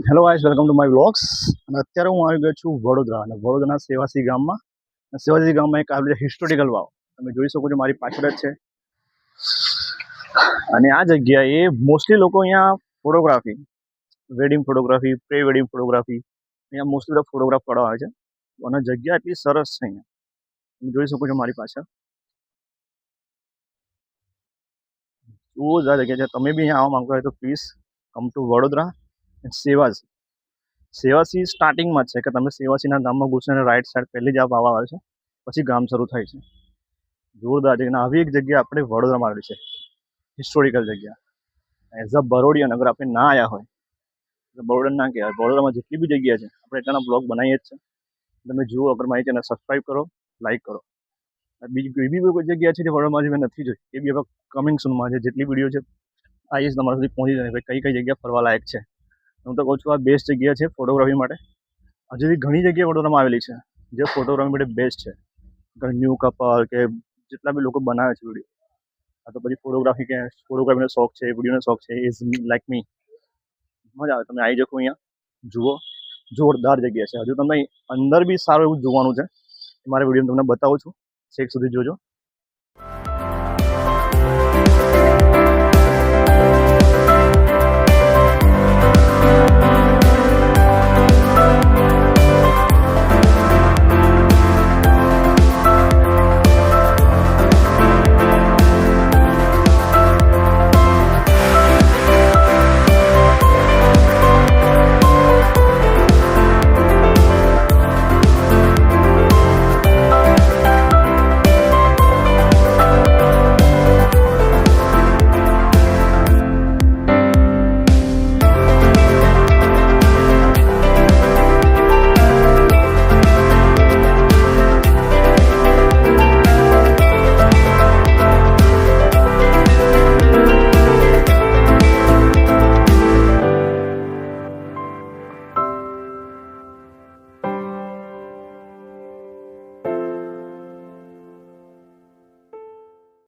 Hello guys, welcome to my vlogs. અને અત્યારે હું આવી ગયો છું વડોદરા, અને વડોદરાના સેવાસી ગામમાં. અને સેવાસી ગામમાં એક આવેલી હિસ્ટોરિકલ વાવ તમે જોઈ શકો છો, મારી પાછળ જ છે. અને આ જગ્યાએ મોસ્ટલી લોકો અહીંયા photography, wedding photography, pre wedding photography, અહીંયા મોસ્ટલી બધા ફોટોગ્રાફ કરવા આવે છે. અને જગ્યા એટલી સરસ છે અહીંયા, તમે જોઈ શકો છો મારી પાછળ. બહુ જ આ જગ્યા છે. તમે બી અહીંયા આવવા માંગતા હોય તો please come to Vadodara Sevasi. Sevasi સ્ટાર્ટિંગમાં છે કે તમે સેવાસીના ગામમાં ઘૂસો અને રાઈટ સાઈડ પહેલી જ આ વાવ આવે છે, પછી ગામ શરૂ થાય છે. જોરદાર છે. અને આવી એક જગ્યા આપણે વડોદરામાં આવેલી છે, હિસ્ટોરિકલ જગ્યા. એઝ અ બરોડિયન અગર આપણે ના આવ્યા હોય તો બરોડિયન ના કહેવાય. વડોદરામાં જેટલી બી જગ્યા છે આપણે એટલાના બ્લોગ બનાવીએ જ છે. તમે જુઓ, અગર મારી ચેનલ સબસ્ક્રાઈબ કરો, લાઈક કરો. બીજી બી કોઈ જગ્યા છે જે વડોદરામાં મેં નથી જોઈ, એ બી હવે કમિંગ સૂનમાં છે. જેટલી વિડીયો છે આ જ તમારા સુધી પહોંચી જાય કઈ કઈ જગ્યા ફરવા લાયક છે. હું તો કહું છું આ બેસ્ટ જગ્યા છે ફોટોગ્રાફી માટે. હજુ બી ઘણી જગ્યા વડોદરામાં આવેલી છે જે ફોટોગ્રાફી માટે બેસ્ટ છે. ન્યૂ કપલ કે જેટલા બી લોકો બનાવે છે વિડીયો, આ તો પછી ફોટોગ્રાફી કે ફોટોગ્રાફીનો શોખ છે, વિડીયોનો શોખ છે, ઇઝ લાઈક મી. મજા આવે, તમે આવી શકો અહીંયા, જુઓ. જોરદાર જગ્યા છે. હજુ તમને અંદર બી સારું એવું જોવાનું છે. મારા વિડીયો તમને બતાવું છું, છેક સુધી જોજો.